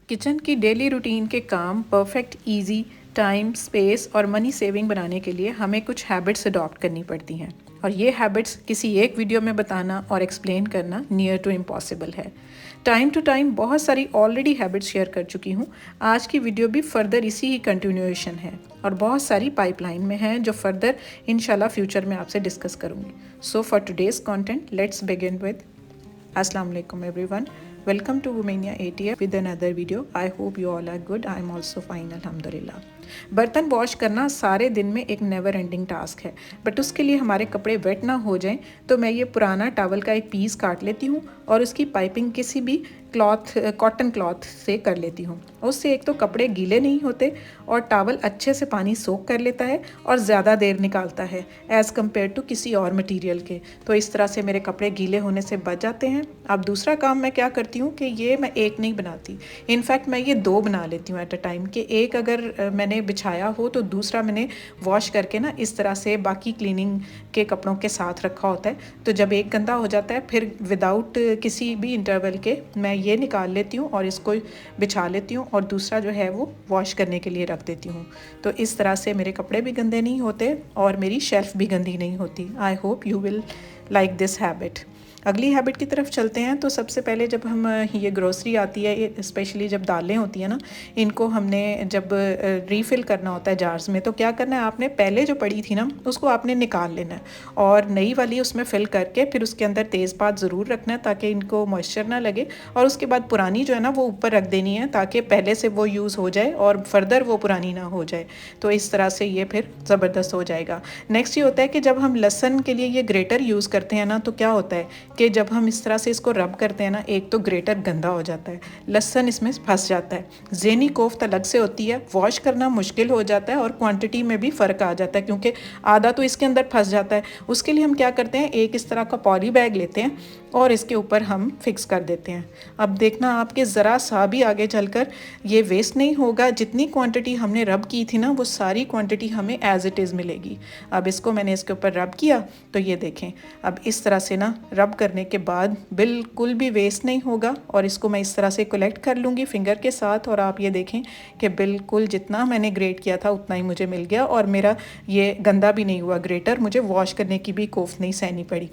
Kitchen की daily routine के काम परफेक्ट, इजी, टाइम, स्पेस और मनी सेविंग बनाने के लिए हमें कुछ हैबिट्स अडॉप्ट करनी पड़ती हैं और ये हैबिट्स किसी एक वीडियो में बताना और एक्सप्लेन करना नियर टू इम्पॉसिबल है। टाइम टू टाइम बहुत सारी ऑलरेडी हैबिट्स शेयर कर चुकी हूँ। आज की वीडियो भी फर्दर इसी ही कंटिन्यूएशन है और बहुत सारी पाइपलाइन में हैं जो फर्दर इंशाल्लाह फ्यूचर में आपसे डिस्कस करूँगी। So for today's content let's begin with Assalamu alaikum everyone. Welcome to Womania ATF with another video. I hope you all are good. I am also fine, alhamdulillah. बर्तन wash करना सारे दिन में एक never ending task है, but उसके लिए हमारे कपड़े वेट ना हो जाएं तो मैं ये पुराना टॉवल का एक पीस काट लेती हूँ और उसकी पाइपिंग किसी भी कॉटन क्लॉथ से कर लेती हूँ। उससे एक तो कपड़े गीले नहीं होते और टॉवल अच्छे से पानी सोख कर लेता है और ज़्यादा देर निकालता है एज़ कम्पेयर टू किसी और मटेरियल के। तो इस तरह से मेरे कपड़े गीले होने से बच जाते हैं। अब दूसरा काम मैं क्या करती हूँ कि ये मैं एक नहीं बनाती, इनफैक्ट मैं ये दो बना लेती हूँ एट अ टाइम। कि एक अगर मैंने बिछाया हो तो दूसरा मैंने वॉश करके ना इस तरह से बाकी क्लीनिंग के कपड़ों के साथ रखा होता है। तो जब एक गंदा हो जाता है फिर विदाउट किसी भी इंटरवल के मैं ये निकाल लेती हूँ और इसको बिछा लेती हूँ और दूसरा जो है वो वॉश करने के लिए रख देती हूँ। तो इस तरह से मेरे कपड़े भी गंदे नहीं होते और मेरी शेल्फ भी गंदी नहीं होती। I hope you will like this habit. अगली हैबिट की तरफ चलते हैं। तो सबसे पहले जब हम ये ग्रोसरी आती है, स्पेशली जब दालें होती हैं ना, इनको हमने जब रीफ़िल करना होता है जार्स में, तो क्या करना है आपने, पहले जो पड़ी थी ना उसको आपने निकाल लेना है और नई वाली उसमें फ़िल करके फिर उसके अंदर तेज़पात ज़रूर रखना है ताकि इनको मॉइस्चर ना लगे, और उसके बाद पुरानी जो है ना वो ऊपर रख देनी है ताकि पहले से वो यूज़ हो जाए और फर्दर वो पुरानी ना हो जाए। तो इस तरह से ये फिर ज़बरदस्त हो जाएगा। नेक्स्ट ये होता है कि जब हम लहसुन के लिए ये ग्रेटर यूज़ करते हैं ना, तो क्या होता है कि जब हम इस तरह से इसको रब करते हैं ना, एक तो ग्रेटर गंदा हो जाता है, लहसुन इसमें फंस जाता है, ज़ेनी कोफ्त अलग से होती है, वॉश करना मुश्किल हो जाता है और क्वांटिटी में भी फ़र्क आ जाता है क्योंकि आधा तो इसके अंदर फंस जाता है। उसके लिए हम क्या करते हैं, एक इस तरह का पॉली बैग लेते हैं और इसके ऊपर हम फिक्स कर देते हैं। अब देखना आपके ज़रा सा भी आगे चलकर ये वेस्ट नहीं होगा। जितनी क्वांटिटी हमने रब की थी ना वो सारी क्वांटिटी हमें एज़ इट इज़ मिलेगी। अब इसको मैंने इसके ऊपर रब किया तो ये देखें, अब इस तरह से ना रब करने के बाद बिल्कुल भी वेस्ट नहीं होगा और इसको मैं इस तरह से कलेक्ट कर लूँगी फिंगर के साथ और आप ये देखें कि बिल्कुल जितना मैंने ग्रेट किया था उतना ही मुझे मिल गया और मेरा ये गंदा भी नहीं हुआ ग्रेटर, मुझे वॉश करने की भी कोफ्त नहीं सहनी पड़ी।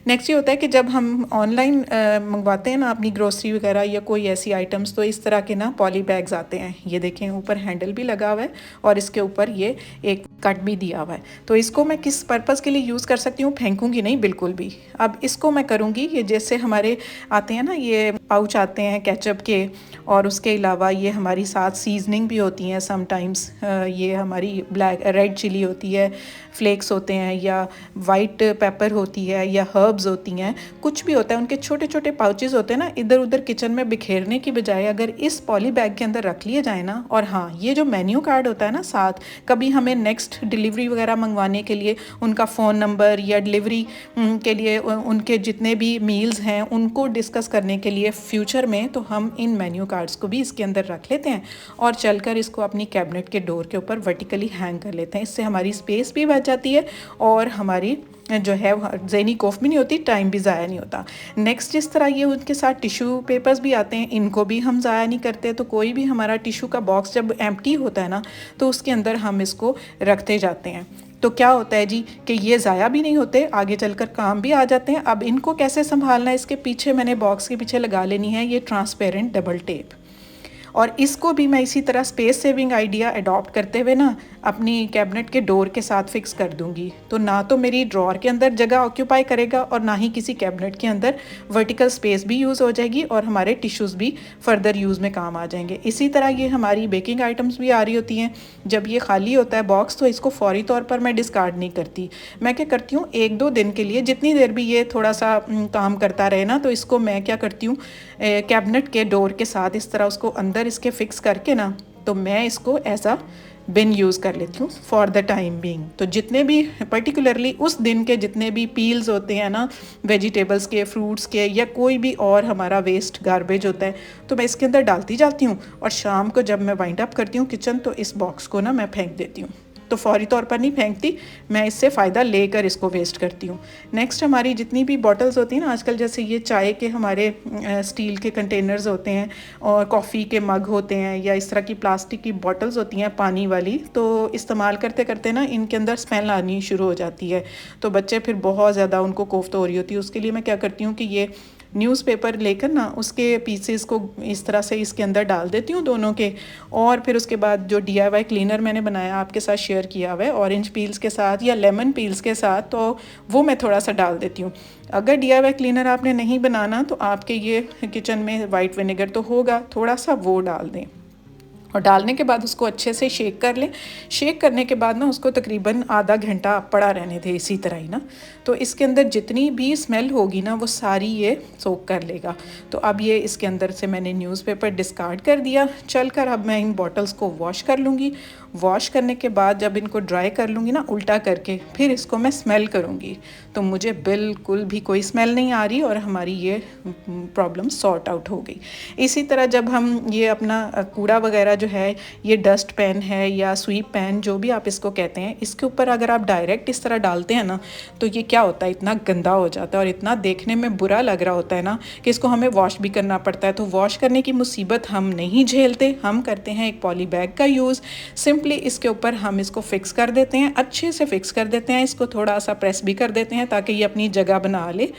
नेक्स्ट ये होता है कि जब हम ऑनलाइन मंगवाते हैं ना अपनी ग्रोसरी वगैरह या कोई ऐसी आइटम्स, तो इस तरह के ना पॉली बैग्स आते हैं। ये देखें ऊपर हैंडल भी लगा हुआ है और इसके ऊपर ये एक कट भी दिया हुआ है। तो इसको मैं किस पर्पज़ के लिए यूज़ कर सकती हूँ, फेंकूँगी नहीं बिल्कुल भी। अब इसको मैं करूँगी, ये जैसे हमारे आते हैं ना ये पाउच आते हैं केचप के, और उसके अलावा ये हमारी साथ सीजनिंग भी होती हैं समटाइम्स। ये हमारी ब्लैक रेड चिली होती है, फ्लेक्स होते हैं या वाइट पेपर होती है या हर्ब्स होती हैं, कुछ भी होता है, उनके छोटे छोटे पाउचेस होते हैं ना, इधर उधर किचन में बिखेरने की बजाय अगर इस पॉली बैग के अंदर रख लिए जाए ना, और हाँ ये जो मेन्यू कार्ड होता है ना साथ, कभी हमें नेक्स्ट डिलीवरी वगैरह मंगवाने के लिए उनका फ़ोन नंबर या डिलीवरी के लिए उनके जितने भी मील्स हैं उनको डिस्कस करने के लिए फ्यूचर में, तो हम इन मेन्यू कार्ड्स को भी इसके अंदर रख लेते हैं और चलकर इसको अपनी कैबिनेट के डोर के ऊपर वर्टिकली हैंग कर लेते हैं। इससे हमारी स्पेस भी बच जाती है और हमारी जो है ज़हनी कोफ भी नहीं होती, टाइम भी ज़ाया नहीं होता। नेक्स्ट जिस तरह ये उनके साथ टिशू पेपर्स भी आते हैं, इनको भी हम ज़ाया नहीं करते। तो कोई भी हमारा टिशू का बॉक्स जब एम्प्टी होता है ना तो उसके अंदर हम इसको रखते जाते हैं। तो क्या होता है जी कि ये ज़ाया भी नहीं होते, आगे चलकर काम भी आ जाते हैं। अब इनको कैसे संभालना है, इसके पीछे मैंने बॉक्स के पीछे लगा लेनी है ये ट्रांसपेरेंट डबल टेप, और इसको भी मैं इसी तरह स्पेस सेविंग आइडिया अडॉप्ट करते हुए ना अपनी कैबिनेट के डोर के साथ फिक्स कर दूंगी। तो ना तो मेरी ड्रॉर के अंदर जगह ऑक्यूपाई करेगा और ना ही किसी कैबिनेट के अंदर वर्टिकल स्पेस भी यूज़ हो जाएगी और हमारे टिश्यूज़ भी फर्दर यूज़ में काम आ जाएंगे। इसी तरह ये हमारी बेकिंग आइटम्स भी आ रही होती हैं, जब ये खाली होता है बॉक्स तो इसको फौरी तौर पर मैं डिस्कार्ड नहीं करती। मैं क्या करती हूँ, एक दो दिन के लिए जितनी देर भी ये थोड़ा सा काम करता रहे ना, तो इसको मैं क्या करती हूँ, कैबिनेट के डोर के साथ इस तरह उसको अंदर इसके फिक्स करके ना, तो मैं इसको ऐसा बिन यूज़ कर लेती हूँ फॉर द टाइम बीइंग। तो जितने भी पर्टिकुलरली उस दिन के जितने भी पील्स होते हैं ना, वेजिटेबल्स के, फ्रूट्स के, या कोई भी और हमारा वेस्ट गार्बेज होता है, तो मैं इसके अंदर डालती जाती हूँ और शाम को जब मैं वाइंड अप करती हूँ किचन तो इस बॉक्स को ना मैं फेंक देती हूँ। तो फौरी तौर पर नहीं फेंकती, मैं इससे फ़ायदा लेकर इसको वेस्ट करती हूँ। नेक्स्ट हमारी जितनी भी बॉटल्स होती हैं ना आजकल, जैसे ये चाय के हमारे स्टील के कंटेनर्स होते हैं और कॉफ़ी के मग होते हैं या इस तरह की प्लास्टिक की बॉटल्स होती हैं पानी वाली, तो इस्तेमाल करते करते ना इनके अंदर स्मेल आनी शुरू हो जाती है, तो बच्चे फिर बहुत ज़्यादा उनको कोफ्त हो रही होती है। उसके लिए मैं क्या करती हूँ कि ये न्यूज़पेपर लेकर ना उसके पीसेस को इस तरह से इसके अंदर डाल देती हूँ दोनों के, और फिर उसके बाद जो DIY क्लीनर मैंने बनाया आपके साथ शेयर किया हुआ है ऑरेंज पील्स के साथ या लेमन पील्स के साथ, तो वो मैं थोड़ा सा डाल देती हूँ। अगर DIY क्लीनर आपने नहीं बनाना तो आपके ये किचन में वाइट विनेगर तो होगा, थोड़ा सा वो डाल दें और डालने के बाद उसको अच्छे से शेक कर लें। शेक करने के बाद ना उसको तकरीबन आधा घंटा पड़ा रहने दें इसी तरह ही ना, तो इसके अंदर जितनी भी स्मेल होगी ना वो सारी ये सोक कर लेगा। तो अब ये इसके अंदर से मैंने न्यूज़पेपर डिस्कार्ड कर दिया। चलकर अब मैं इन बॉटल्स को वॉश कर लूँगी। वॉश करने के बाद जब इनको ड्राई कर लूँगी ना उल्टा करके, फिर इसको मैं स्मेल करूँगी, तो मुझे बिल्कुल भी कोई स्मेल नहीं आ रही और हमारी ये प्रॉब्लम सॉर्ट आउट हो गई। इसी तरह जब हम ये अपना कूड़ा वगैरह जो है, ये डस्ट पैन है या स्वीप पैन जो भी आप इसको कहते हैं, इसके ऊपर अगर आप डायरेक्ट इस तरह डालते हैं ना तो ये क्या होता है, इतना गंदा हो जाता है और इतना देखने में बुरा लग रहा होता है ना कि इसको हमें वॉश भी करना पड़ता है। तो वॉश करने की मुसीबत हम नहीं झेलते, हम करते हैं एक पॉली बैग का यूज़। सिंपली इसके ऊपर हम इसको फिक्स कर देते हैं, अच्छे से फिक्स कर देते हैं, इसको थोड़ा सा प्रेस भी कर देते हैं ताकि ये अपनी जगह बना ले।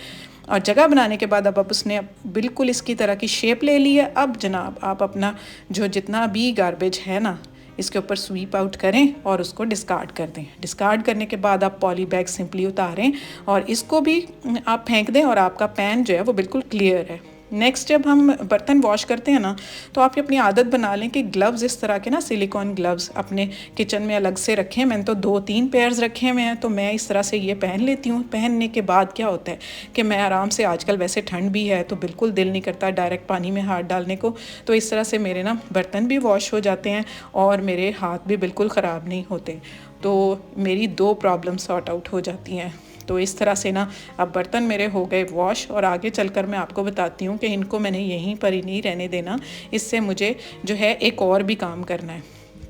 और जगह बनाने के बाद अब उसने बिल्कुल इसकी तरह की शेप ले ली है। अब जनाब आप अपना जो जितना भी गार्बेज है ना इसके ऊपर स्वीप आउट करें और उसको डिस्कार्ड कर दें। डिस्कार्ड करने के बाद आप पॉली बैग सिंपली उतारें और इसको भी आप फेंक दें और आपका पैन जो है वो बिल्कुल क्लियर है। नेक्स्ट जब हम बर्तन वॉश करते हैं ना तो आप अपनी आदत बना लें कि ग्लव्स इस तरह के ना सिलिकॉन ग्लव्स अपने किचन में अलग से रखें। मैंने तो 2-3 पेयर्स रखे हुए हैं, तो मैं इस तरह से ये पहन लेती हूँ। पहनने के बाद क्या होता है कि मैं आराम से, आजकल वैसे ठंड भी है तो बिल्कुल दिल नहीं करता डायरेक्ट पानी में हाथ डालने को, तो इस तरह से मेरे ना बर्तन भी वॉश हो जाते हैं और मेरे हाथ भी बिल्कुल ख़राब नहीं होते। तो मेरी 2 प्रॉब्लम सॉर्ट आउट हो जाती हैं। तो इस तरह से ना अब बर्तन मेरे हो गए वॉश, और आगे चलकर मैं आपको बताती हूँ कि इनको मैंने यहीं पर ही नहीं रहने देना, इससे मुझे जो है एक और भी काम करना है।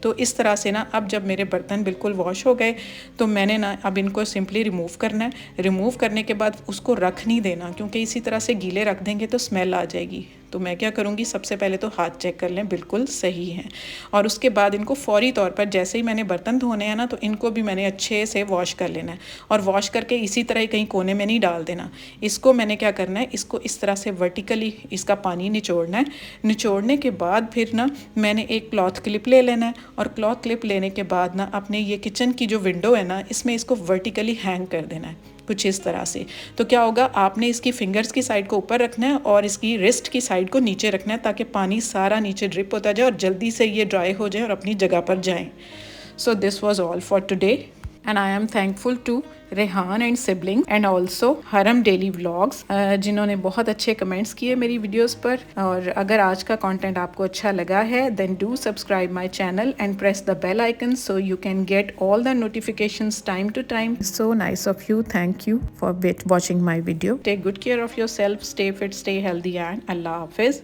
तो इस तरह से ना अब जब मेरे बर्तन बिल्कुल वॉश हो गए तो मैंने ना अब इनको सिंपली रिमूव करना है। रिमूव करने के बाद उसको रख नहीं देना, क्योंकि इसी तरह से गीले रख देंगे तो स्मेल आ जाएगी। तो मैं क्या करूँगी, सबसे पहले तो हाथ चेक कर लें बिल्कुल सही हैं, और उसके बाद इनको फ़ौरी तौर पर जैसे ही मैंने बर्तन धोने हैं ना तो इनको भी मैंने अच्छे से वॉश कर लेना है। और वॉश करके इसी तरह ही कहीं कोने में नहीं डाल देना। इसको मैंने क्या करना है, इसको इस तरह से वर्टिकली इसका पानी निचोड़ना है। निचोड़ने के बाद फिर ना मैंने एक क्लॉथ क्लिप ले लेना है, और क्लॉथ क्लिप लेने के बाद ना अपने ये किचन की जो विंडो है ना इसमें इसको वर्टिकली हैंग कर देना है कुछ इस तरह से। तो क्या होगा, आपने इसकी फिंगर्स की साइड को ऊपर रखना है और इसकी रिस्ट की साइड को नीचे रखना है, ताकि पानी सारा नीचे ड्रिप होता जाए और जल्दी से ये ड्राई हो जाए और अपनी जगह पर जाएं। So this was all for today and I am thankful to Rehan and sibling and also हरम डेली व्लॉग्स, जिन्होंने बहुत अच्छे कमेंट्स किए मेरी वीडियोस पर। और अगर आज का कंटेंट आपको अच्छा लगा है then do subscribe my channel and press the bell icon so you can get all the notifications time to time. So nice of you, thank you for watching my video. Take good care of yourself, stay fit, stay healthy, and Allah Hafiz.